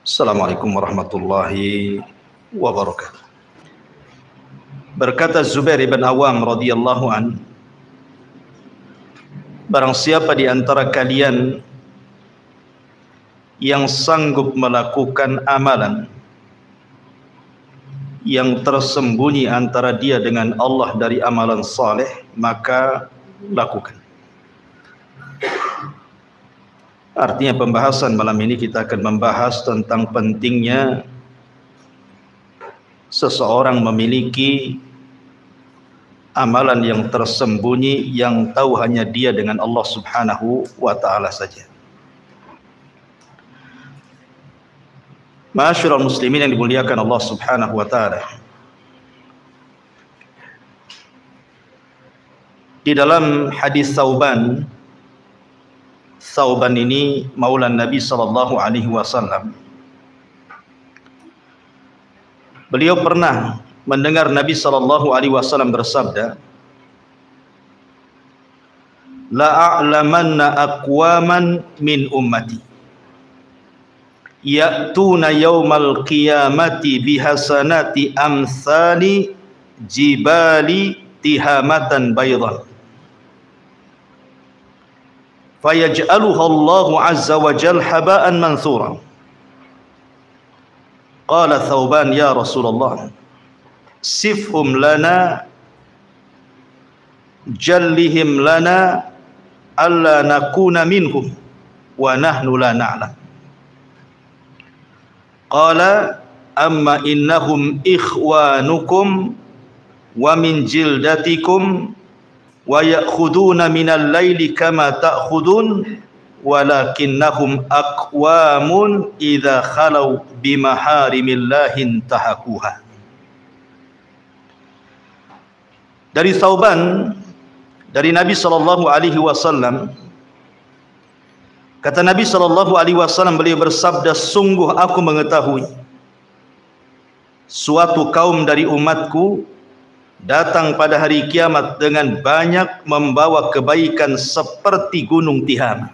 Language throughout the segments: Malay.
Assalamualaikum warahmatullahi wabarakatuh. Berkata Zubair bin Awam radhiyallahu an, barang siapa di antara kalian yang sanggup melakukan amalan yang tersembunyi antara dia dengan Allah dari amalan saleh, maka lakukan. Artinya pembahasan malam ini kita akan membahas tentang pentingnya seseorang memiliki amalan yang tersembunyi yang tahu hanya dia dengan Allah Subhanahu wa taala saja. Ma'asyiral muslimin yang dimuliakan Allah Subhanahu wa taala. Di dalam hadis Thauban ini maulan Nabi sallallahu alaihi wasallam. Beliau pernah mendengar Nabi sallallahu alaihi wasallam bersabda, "La a'lamanna aqwaman min ummati ya'tuna yaumal qiyamati bihasanati amsali jibali tihamatan baydan." Fayaj'aluha Allahu azza wa jalla haba'an manthura. Qala Thauban, ya Rasulullah, sifhum lana jallihim lana alla nakuna minhum wa nahnu la na'lam. Qala amma innahum ikhwanukum wa min jildatikum wa ya'khuduna minal laili kama ta'khudun walakinnahum aqwamun idza khalau bimaharimillahi tahakuha. Dari Thauban, dari Nabi sallallahu alaihi wasallam, kata Nabi sallallahu alaihi wasallam, beliau bersabda, sungguh aku mengetahui suatu kaum dari umatku datang pada hari kiamat dengan banyak membawa kebaikan seperti gunung Tihama.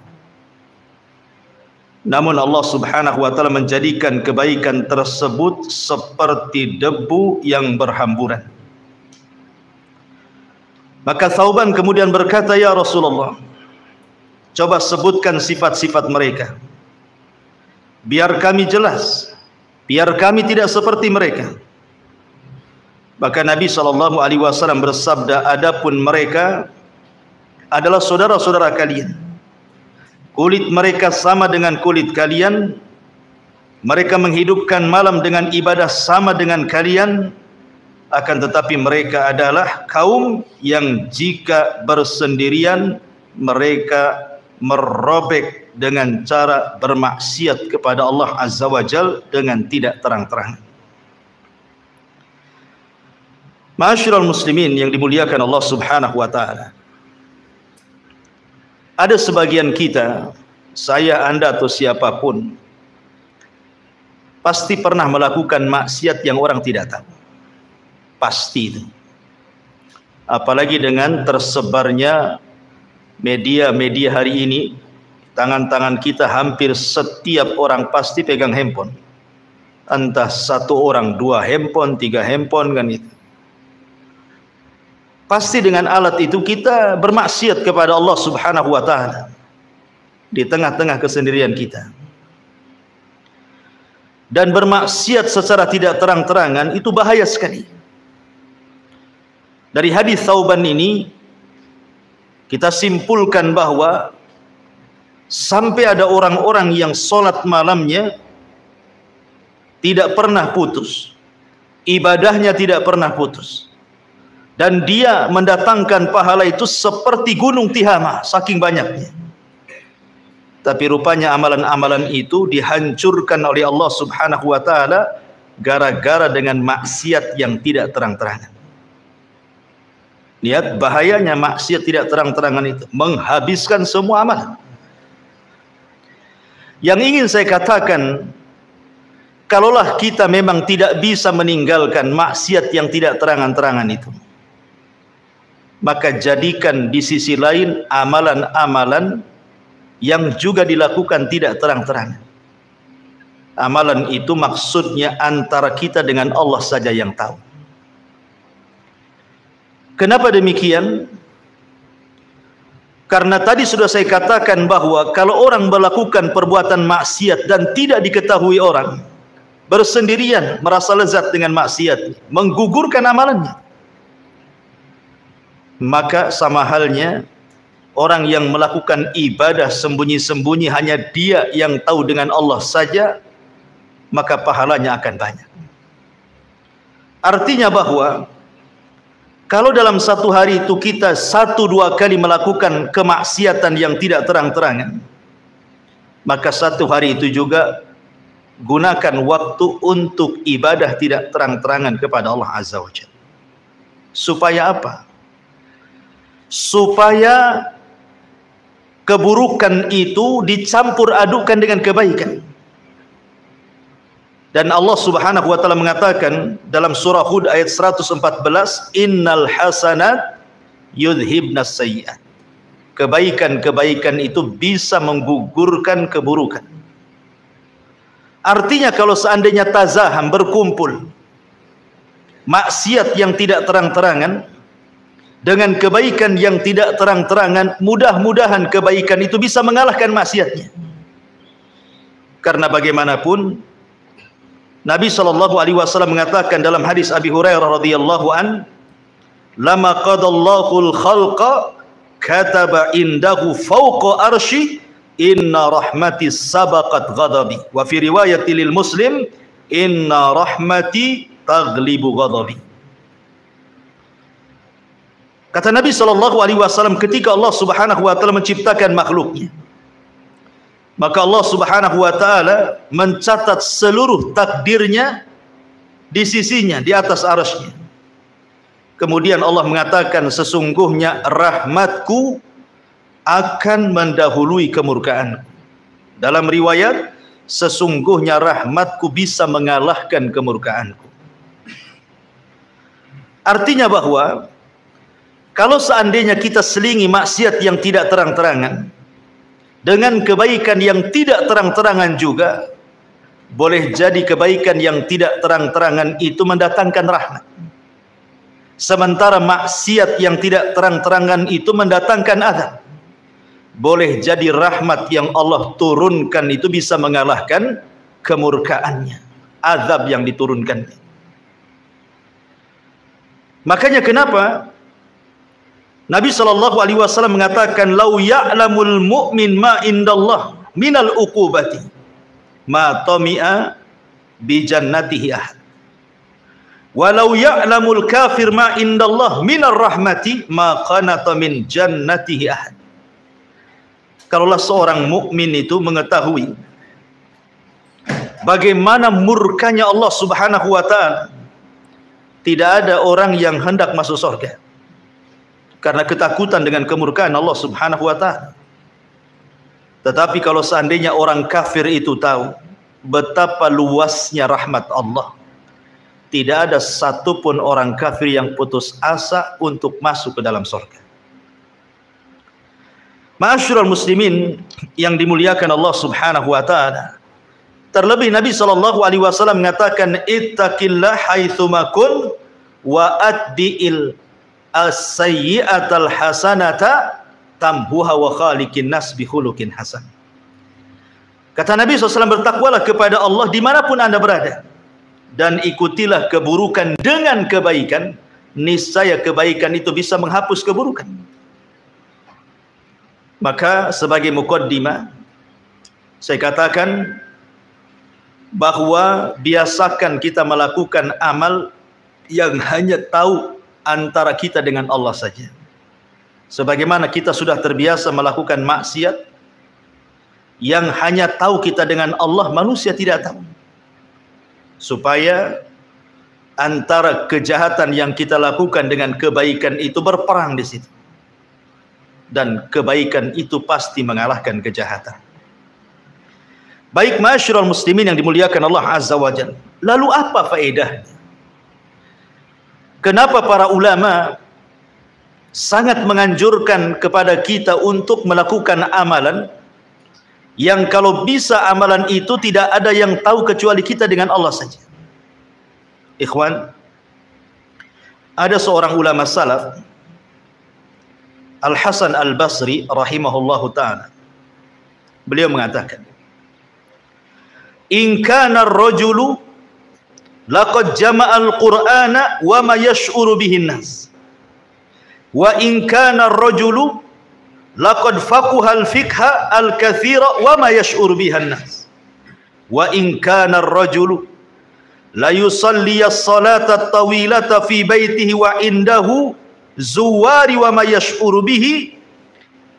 Namun Allah Subhanahu wa taala menjadikan kebaikan tersebut seperti debu yang berhamburan. Maka Thauban kemudian berkata, ya Rasulullah, coba sebutkan sifat-sifat mereka, biar kami jelas, biar kami tidak seperti mereka. Maka Nabi SAW bersabda, adapun mereka adalah saudara-saudara kalian, kulit mereka sama dengan kulit kalian, mereka menghidupkan malam dengan ibadah sama dengan kalian, akan tetapi mereka adalah kaum yang jika bersendirian mereka merobek dengan cara bermaksiat kepada Allah Azza wa Jal dengan tidak terang-terangan. Ma'asyiral muslimin yang dimuliakan Allah Subhanahu wa taala. Ada sebagian kita, saya, Anda atau siapapun, pasti pernah melakukan maksiat yang orang tidak tahu. Pasti itu. Apalagi dengan tersebarnya media-media hari ini, tangan-tangan kita hampir setiap orang pasti pegang handphone. Entah satu orang, 2 handphone, 3 handphone kan itu. Pasti dengan alat itu kita bermaksiat kepada Allah Subhanahu wa taala di tengah-tengah kesendirian kita. Dan bermaksiat secara tidak terang-terangan itu bahaya sekali. Dari hadis Thauban ini kita simpulkan bahwa sampai ada orang-orang yang sholat malamnya tidak pernah putus, ibadahnya tidak pernah putus, dan dia mendatangkan pahala itu seperti gunung Tihama, saking banyaknya. Tapi rupanya amalan-amalan itu dihancurkan oleh Allah Subhanahu wa taala gara-gara dengan maksiat yang tidak terang-terangan. Lihat bahayanya maksiat tidak terang-terangan itu, menghabiskan semua amalan. Yang ingin saya katakan, kalaulah kita memang tidak bisa meninggalkan maksiat yang tidak terang-terangan itu, maka jadikan di sisi lain amalan-amalan yang juga dilakukan tidak terang-terangan. Amalan itu maksudnya antara kita dengan Allah saja yang tahu. Kenapa demikian? Karena tadi sudah saya katakan bahwa kalau orang melakukan perbuatan maksiat dan tidak diketahui orang, bersendirian merasa lezat dengan maksiat, menggugurkan amalannya, maka sama halnya orang yang melakukan ibadah sembunyi-sembunyi, hanya dia yang tahu dengan Allah saja, maka pahalanya akan banyak. Artinya bahwa kalau dalam satu hari itu kita 1-2 kali melakukan kemaksiatan yang tidak terang-terangan, maka satu hari itu juga gunakan waktu untuk ibadah tidak terang-terangan kepada Allah Azza wa Jalla. Supaya apa? Supaya keburukan itu dicampur adukkan dengan kebaikan. Dan Allah Subhanahu wa taala mengatakan dalam surah Hud ayat 114, innal hasanat yudhibnas sayyi'at. Kebaikan-kebaikan itu bisa menggugurkan keburukan. Artinya kalau seandainya tazaham, berkumpul maksiat yang tidak terang-terangan dengan kebaikan yang tidak terang-terangan, mudah-mudahan kebaikan itu bisa mengalahkan maksiatnya. Karena bagaimanapun Nabi SAW mengatakan dalam hadis Abi Hurairah radhiyallahu an, lama qadallahu al-khalqa kataba indahu fawqa arsy inna rahmati sabaqat ghadabi, wa fi riwayati lil Muslim inna rahmati taghlibu ghadabi. Kata Nabi SAW, ketika Allah Subhanahu wa taala menciptakan makhluknya, maka Allah Subhanahu wa taala mencatat seluruh takdirnya di sisinya, di atas arasy-Nya. Kemudian Allah mengatakan, sesungguhnya rahmatku akan mendahului kemurkaanku. Dalam riwayat, sesungguhnya rahmatku bisa mengalahkan kemurkaanku. Artinya bahwa kalau seandainya kita selingi maksiat yang tidak terang-terangan dengan kebaikan yang tidak terang-terangan juga, boleh jadi kebaikan yang tidak terang-terangan itu mendatangkan rahmat, sementara maksiat yang tidak terang-terangan itu mendatangkan azab. Boleh jadi rahmat yang Allah turunkan itu bisa mengalahkan kemurkaannya, azab yang diturunkan. Makanya kenapa Nabi SAW mengatakan, lau ya'lamul mu'min ma indallah minal uqubati ma tami'a bi jannatihi ahad, walau ya'lamul kafir ma indallah minar rahmati ma qanata min jannatihi ahad. Kalaulah seorang mukmin itu mengetahui bagaimana murkanya Allah Subhanahu wa taala, tidak ada orang yang hendak masuk surga karena ketakutan dengan kemurkaan Allah Subhanahu wa taala. Tetapi kalau seandainya orang kafir itu tahu betapa luasnya rahmat Allah, tidak ada satupun orang kafir yang putus asa untuk masuk ke dalam surga. Ma'asyiral muslimin yang dimuliakan Allah Subhanahu wa taala, terlebih Nabi SAW mengatakan, ittaqillah haitsuma kun wa addi'il as-sayyi'atal hasanata tamhuha wa khaliqin nas bi khuluqin hasan. Kata Nabi SAW, bertakwalah kepada Allah dimanapun anda berada, dan ikutilah keburukan dengan kebaikan, niscaya kebaikan itu bisa menghapus keburukan. Maka sebagai muqaddimah, saya katakan bahwa biasakan kita melakukan amal yang hanya tahu antara kita dengan Allah saja. Sebagaimana kita sudah terbiasa melakukan maksiat yang hanya tahu kita dengan Allah, manusia tidak tahu. Supaya antara kejahatan yang kita lakukan dengan kebaikan itu berperang di situ. Dan kebaikan itu pasti mengalahkan kejahatan. Baik ma'asyiral muslimin yang dimuliakan Allah Azza wa Jalla, lalu apa faedahnya? Kenapa para ulama sangat menganjurkan kepada kita untuk melakukan amalan yang kalau bisa amalan itu tidak ada yang tahu kecuali kita dengan Allah saja. Ikhwan, ada seorang ulama salaf, Al-Hasan Al-Basri rahimahullahu ta'ala, beliau mengatakan, in kana ar-rajulu laqad jama'al qur'ana wa ma yash'uru bihin nas, wa in kana ar-rajulu laqad faqaha al-fiqha al-katsira wa ma yash'uru bihan nas, wa in kana ar-rajulu la yusalli as-salata at-tawilata fi baitihi wa indahu zuwari wa ma yash'uru bihi,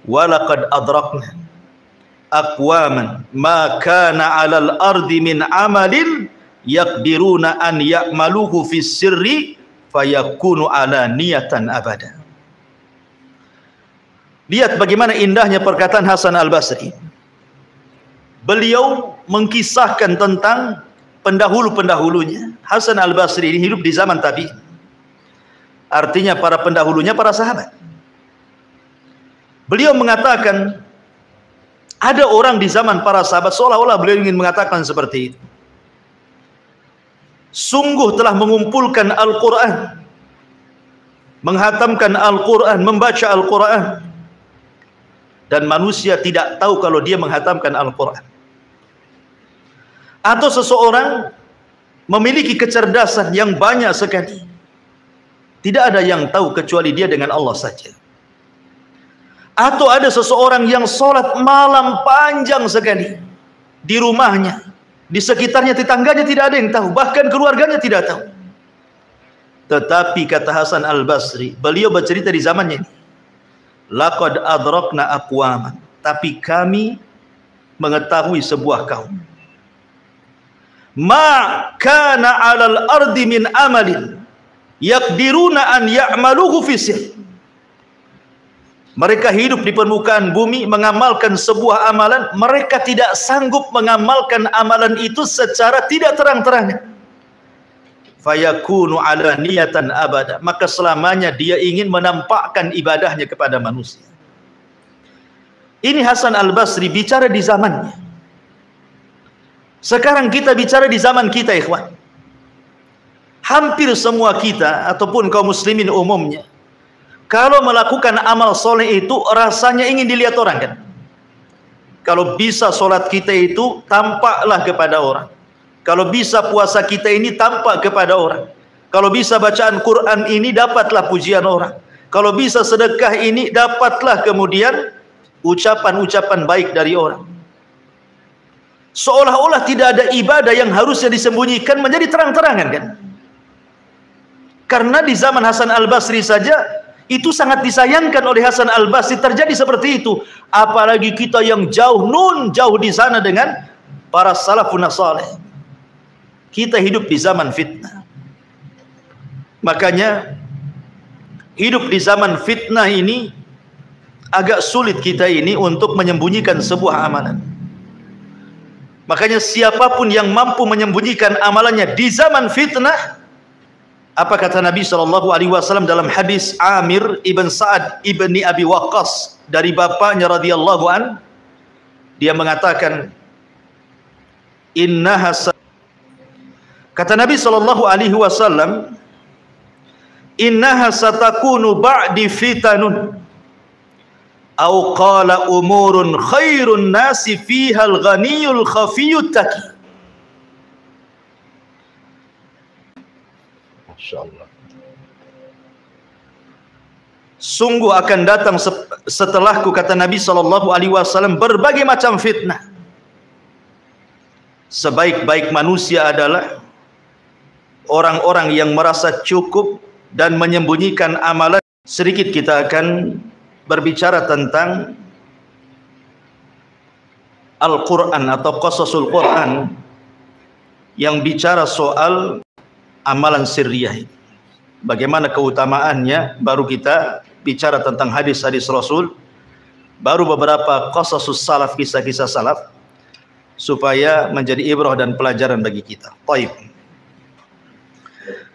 wa laqad adrakna aqwaman ma kana 'alal ardi min amalin yaqdiruna an ya'maluhu fi sirri fayakunu 'alaniyatan abada. Lihat bagaimana indahnya perkataan Hasan Al-Basri. Beliau mengkisahkan tentang pendahulu-pendahulunya. Hasan Al-Basri ini hidup di zaman tabi'in. Artinya para pendahulunya para sahabat. Beliau mengatakan ada orang di zaman para sahabat, seolah-olah beliau ingin mengatakan seperti itu. Sungguh telah mengumpulkan Al-Quran, menghatamkan Al-Quran, membaca Al-Quran, dan manusia tidak tahu kalau dia menghatamkan Al-Quran. Atau seseorang memiliki kecerdasan yang banyak sekali, tidak ada yang tahu kecuali dia dengan Allah saja. Atau ada seseorang yang sholat malam panjang sekali di rumahnya, di sekitarnya, tetangganya tidak ada yang tahu, bahkan keluarganya tidak tahu. Tetapi kata Hasan Al-Basri, beliau bercerita di zamannya ini, laqad adrakna aqwaman, tapi kami mengetahui sebuah kaum, ma kana 'alal ardi min amalin yaqdiruna an ya'maluhu fi sir. Mereka hidup di permukaan bumi mengamalkan sebuah amalan, mereka tidak sanggup mengamalkan amalan itu secara tidak terang-terangan. Fayakunu 'alaniyatan abada, maka selamanya dia ingin menampakkan ibadahnya kepada manusia. Ini Hasan Al-Basri bicara di zamannya. Sekarang kita bicara di zaman kita, ikhwan. Hampir semua kita ataupun kaum muslimin umumnya, kalau melakukan amal soleh itu rasanya ingin dilihat orang, kan? Kalau bisa sholat kita itu tampaklah kepada orang. Kalau bisa puasa kita ini tampak kepada orang. Kalau bisa bacaan Quran ini dapatlah pujian orang. Kalau bisa sedekah ini dapatlah kemudian ucapan-ucapan baik dari orang. Seolah-olah tidak ada ibadah yang harusnya disembunyikan menjadi terang-terangan, kan? Karena di zaman Hasan Al-Basri saja itu sangat disayangkan oleh Hasan Al-Basri terjadi seperti itu. Apalagi kita yang jauh di sana dengan para salafun saleh. Kita hidup di zaman fitnah. Makanya hidup di zaman fitnah ini agak sulit kita ini untuk menyembunyikan sebuah amalan. Makanya siapapun yang mampu menyembunyikan amalannya di zaman fitnah, apa kata Nabi SAW dalam hadis Amir ibn Sa'ad ibni Abi Waqqas dari bapaknya radhiyallahu an, dia mengatakan, kata Nabi SAW, innaha satakunu ba'di fitanun aw qala umurun khairun nasi fiha al-ghaniyul khafiyut taqi. Masyaallah. Sungguh akan datang setelahku, kata Nabi SAW, berbagai macam fitnah. Sebaik-baik manusia adalah orang-orang yang merasa cukup dan menyembunyikan amalan. Sedikit kita akan berbicara tentang Al-Quran atau Qasasul Quran yang bicara soal amalan sirriyah. Bagaimana keutamaannya, baru kita bicara tentang hadis-hadis Rasul, baru beberapa qasasus salaf, kisah-kisah salaf, supaya menjadi ibrah dan pelajaran bagi kita. Baik.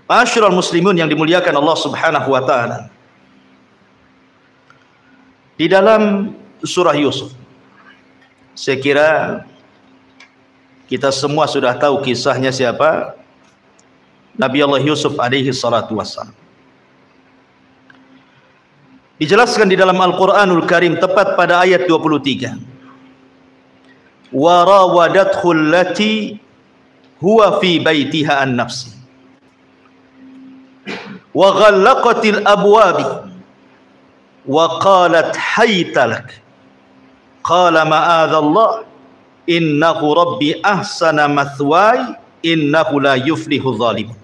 Ma'asyiral muslimun yang dimuliakan Allah Subhanahu wa taala. Di dalam surah Yusuf Saya kira kita semua sudah tahu kisahnya siapa? Nabi Allah Yusuf alaihi salatu wassalam. Dijelaskan di dalam Al-Quranul Karim tepat pada ayat 23. Wa rawadathu allati huwa fi baitiha an nafsi wa ghallaqatil abwabi wa qalat hayta lak qala ma'adzallah innahu rabbi ahsana mathwaya innahu la yuflihu zalimun.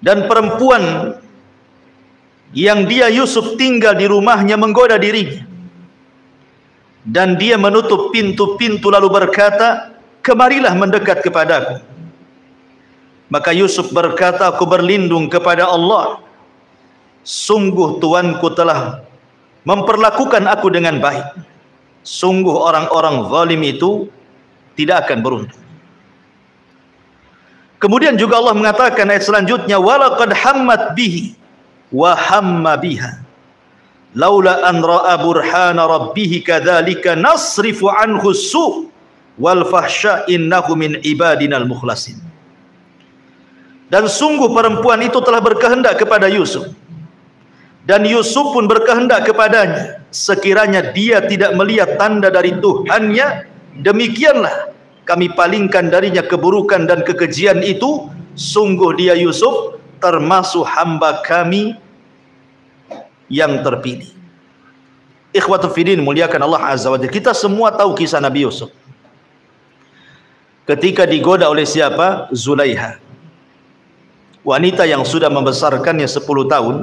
Dan perempuan yang dia Yusuf tinggal di rumahnya menggoda dirinya, dan dia menutup pintu-pintu lalu berkata, kemarilah mendekat kepadaku. Maka Yusuf berkata, aku berlindung kepada Allah, sungguh Tuanku telah memperlakukan aku dengan baik. Sungguh orang-orang zalim itu tidak akan beruntung. Kemudian juga Allah mengatakan ayat selanjutnya, walaqad hammat bihi wa hamma biha laula an ra'a burhana rabbih kadzalika nasrifu anhu su' wal fahsya innahu min ibadinal mukhlasin. Dan sungguh perempuan itu telah berkehendak kepada Yusuf, dan Yusuf pun berkehendak kepadanya, sekiranya dia tidak melihat tanda dari Tuhannya, demikianlah kami palingkan darinya keburukan dan kekejian itu. Sungguh dia Yusuf termasuk hamba kami yang terpilih. Ikhwatul fiddin, muliakan Allah Azza wa Jalla. Kita semua tahu kisah Nabi Yusuf ketika digoda oleh siapa? Zulaiha, wanita yang sudah membesarkannya 10 tahun,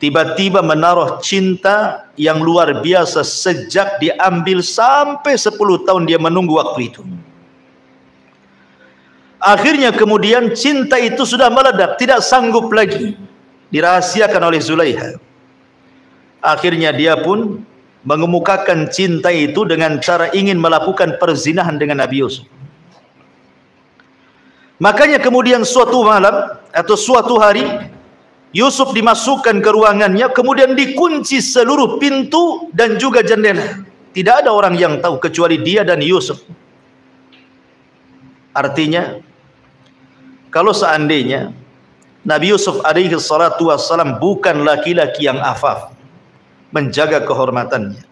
tiba-tiba menaruh cinta yang luar biasa sejak diambil sampai 10 tahun dia menunggu waktu itu. Akhirnya kemudian cinta itu sudah meledak, tidak sanggup lagi dirahasiakan oleh Zulaiha. Akhirnya dia pun mengemukakan cinta itu dengan cara ingin melakukan perzinahan dengan Nabi Yusuf. Makanya kemudian suatu malam atau suatu hari Yusuf dimasukkan ke ruangannya, kemudian dikunci seluruh pintu dan juga jendela. Tidak ada orang yang tahu kecuali dia dan Yusuf. Artinya, kalau seandainya Nabi Yusuf alaihi salatu wassalam bukan laki-laki yang afaf, menjaga kehormatannya,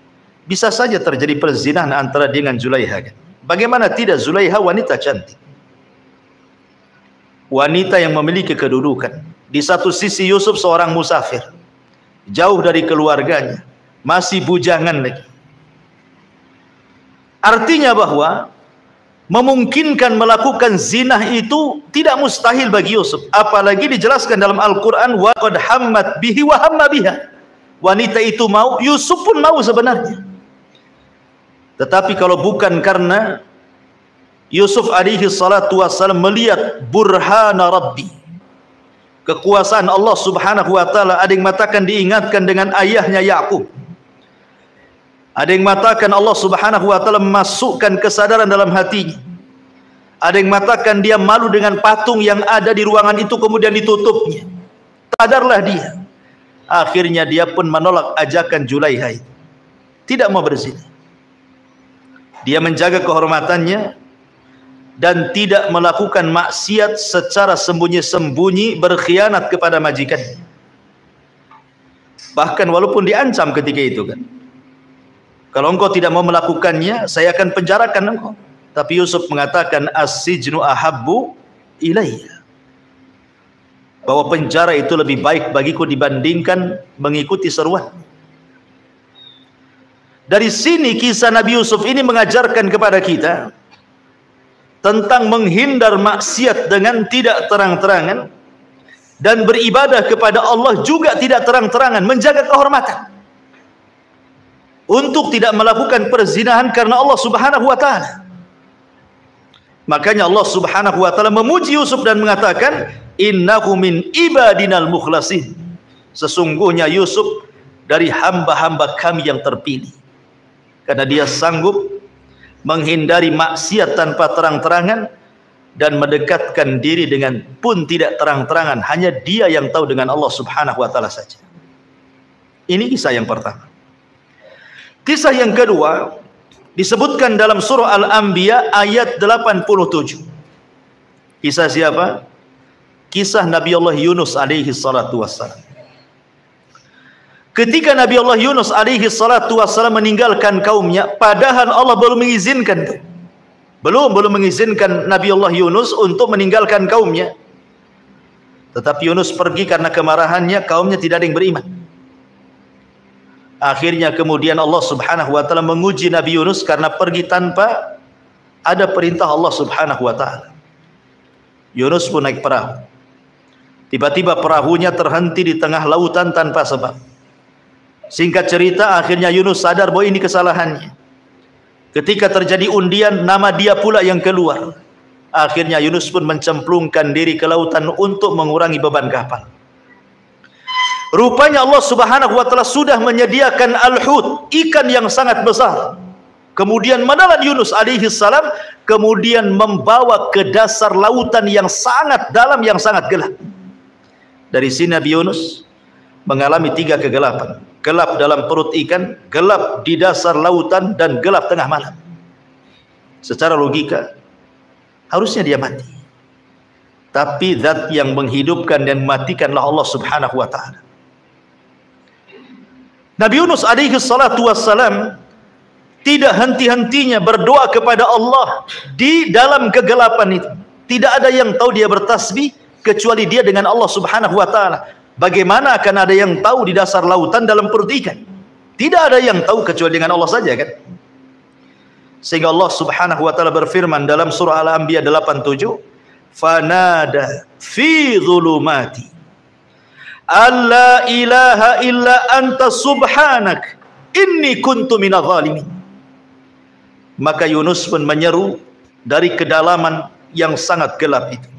bisa saja terjadi perzinahan antara dengan Zulaiha. Bagaimana tidak? Zulaiha wanita cantik, wanita yang memiliki kedudukan. Di satu sisi Yusuf seorang musafir, jauh dari keluarganya, masih bujangan lagi. Artinya bahwa memungkinkan melakukan zina itu tidak mustahil bagi Yusuf. Apalagi dijelaskan dalam Al-Quran, wa qad hammat bihi wa hamma biha. Wanita itu mau, Yusuf pun mau sebenarnya. Tetapi kalau bukan karena Yusuf alaihi salatu wassalam melihat burhana rabbi, kekuasaan Allah subhanahu wa ta'ala. Ada yang mengatakan diingatkan dengan ayahnya Ya'qub, ada yang mengatakan Allah subhanahu wa ta'ala memasukkan kesadaran dalam hatinya, ada yang mengatakan dia malu dengan patung yang ada di ruangan itu kemudian ditutupnya. Sadarlah dia. Akhirnya dia pun menolak ajakan Zulaiha itu, tidak mau berzina. Dia menjaga kehormatannya dan tidak melakukan maksiat secara sembunyi-sembunyi, berkhianat kepada majikannya. Bahkan walaupun diancam ketika itu kan, kalau engkau tidak mau melakukannya, saya akan penjarakan engkau. Tapi Yusuf mengatakan, as-sijnu ahabbu ilayya, bahwa penjara itu lebih baik bagiku dibandingkan mengikuti seruan. Dari sini kisah Nabi Yusuf ini mengajarkan kepada kita tentang menghindar maksiat dengan tidak terang-terangan, dan beribadah kepada Allah juga tidak terang-terangan, menjaga kehormatan, untuk tidak melakukan perzinahan karena Allah subhanahu wa ta'ala. Makanya Allah subhanahu wa ta'ala memuji Yusuf dan mengatakan, innahu min ibadinal mukhlasin, sesungguhnya Yusuf dari hamba-hamba kami yang terpilih, karena dia sanggup menghindari maksiat tanpa terang-terangan dan mendekatkan diri dengan pun tidak terang-terangan, hanya dia yang tahu dengan Allah subhanahu wa ta'ala saja. Ini kisah yang pertama. Kisah yang kedua disebutkan dalam surah Al-Anbiya ayat 87. Kisah siapa? Kisah Nabi Allah Yunus alaihi salatu wassalam. Ketika Nabi Allah Yunus alaihi salatu wassalam meninggalkan kaumnya, padahal Allah belum mengizinkan, belum mengizinkan Nabi Allah Yunus untuk meninggalkan kaumnya. Tetapi Yunus pergi karena kemarahannya, kaumnya tidak ada yang beriman. Akhirnya kemudian Allah subhanahu wa ta'ala menguji Nabi Yunus karena pergi tanpa ada perintah Allah subhanahu wa ta'ala. Yunus pun naik perahu. Tiba-tiba perahunya terhenti di tengah lautan tanpa sebab. Singkat cerita, akhirnya Yunus sadar bahwa ini kesalahannya. Ketika terjadi undian, nama dia pula yang keluar. Akhirnya Yunus pun mencemplungkan diri ke lautan untuk mengurangi beban kapal. Rupanya Allah subhanahu wa ta'ala sudah menyediakan al-hut, ikan yang sangat besar. Kemudian menelan Yunus alaihi salam, kemudian membawa ke dasar lautan yang sangat dalam, yang sangat gelap. Dari sini Nabi Yunus mengalami 3 kegelapan. Gelap dalam perut ikan, gelap di dasar lautan, dan gelap tengah malam. Secara logika harusnya dia mati. Tapi zat yang menghidupkan dan mematikanlah Allah subhanahu wa ta'ala. Nabi Yunus alaihi salatu wassalam tidak henti-hentinya berdoa kepada Allah di dalam kegelapan itu. Tidak ada yang tahu dia bertasbih kecuali dia dengan Allah subhanahu wa ta'ala. Bagaimana akan ada yang tahu di dasar lautan dalam perut ikan? Tidak ada yang tahu kecuali dengan Allah saja, kan? Sehingga Allah subhanahu wa ta'ala berfirman dalam surah Al-Anbiya 87, fanada fi dhulumati alla ilaha illa anta subhanak inni kuntu minadh dhalimin. Maka Yunus pun menyeru dari kedalaman yang sangat gelap itu,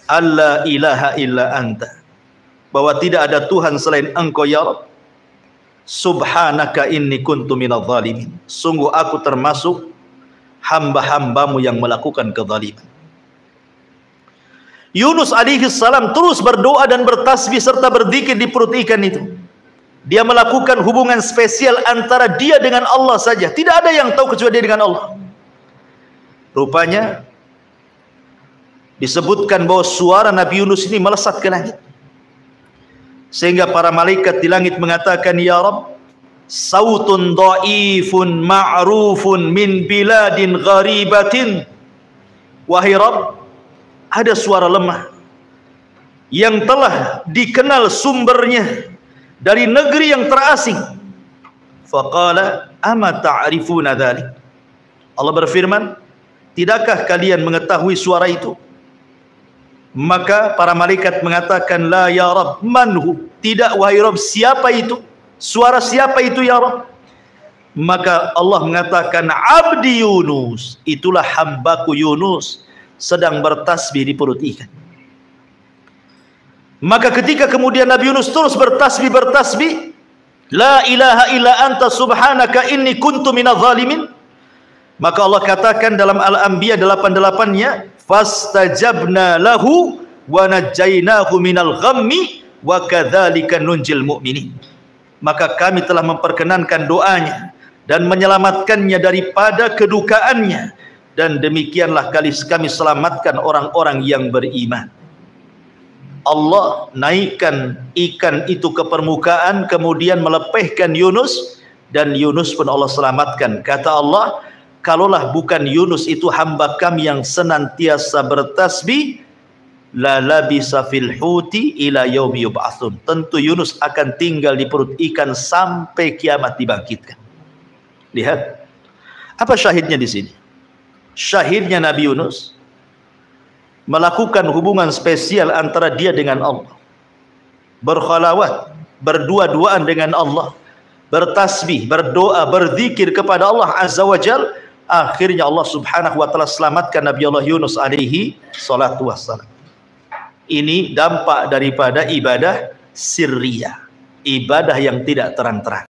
alla ilaha illa anta, bahwa tidak ada Tuhan selain Engkau ya Rabb. Subhanaka inni kuntu minadh dhalimin, sungguh aku termasuk hamba-hambamu yang melakukan kezaliman. Yunus alaihi salam terus berdoa dan bertasbih serta berzikir di perut ikan itu. Dia melakukan hubungan spesial antara dia dengan Allah saja. Tidak ada yang tahu kecuali dia dengan Allah. Rupanya disebutkan bahwa suara Nabi Yunus ini melesat ke langit. Sehingga para malaikat di langit mengatakan, ya Rabb, sautun dhaifun ma'rufun min biladin gharibatin. Wahai Rabb, ada suara lemah yang telah dikenal sumbernya dari negeri yang terasing. Faqala ama ta'rifuna dzalik. Allah berfirman, tidakkah kalian mengetahui suara itu? Maka para malaikat mengatakan, la ya Rabb, manhu, tidak wahai Rabb, siapa itu? Suara siapa itu ya Rabb? Maka Allah mengatakan, abdi Yunus, itulah hambaku Yunus sedang bertasbih di perut ikan. Maka ketika kemudian Nabi Yunus terus bertasbih, la ilaha illa anta subhanaka inni kuntu minadh dhalimin, maka Allah katakan dalam Al-Anbiya 88-nya, fastajabna lahu wa najjaynahu minal ghammi wa kadzalika nunjil mu'minin. Maka kami telah memperkenankan doanya dan menyelamatkannya daripada kedukaannya, dan demikianlah kami selamatkan orang-orang yang beriman. Allah naikkan ikan itu ke permukaan, kemudian melepehkan Yunus, dan Yunus pun Allah selamatkan. Kata Allah, kalaulah bukan Yunus itu hamba kami yang senantiasa bertasbih, la labisa fil huti ila yaumi yub'atsun. Tentu Yunus akan tinggal di perut ikan sampai kiamat dibangkitkan. Lihat, apa syahidnya di sini? Syahidnya Nabi Yunus melakukan hubungan spesial antara dia dengan Allah, berkhalawat, berdua-duaan dengan Allah, bertasbih, berdoa, berzikir kepada Allah Azza wa Jal. Akhirnya Allah subhanahu wa ta'ala selamatkan Nabi Allah Yunus alaihi salatu wassalam. Ini dampak daripada ibadah sirriyah, ibadah yang tidak terang-terang.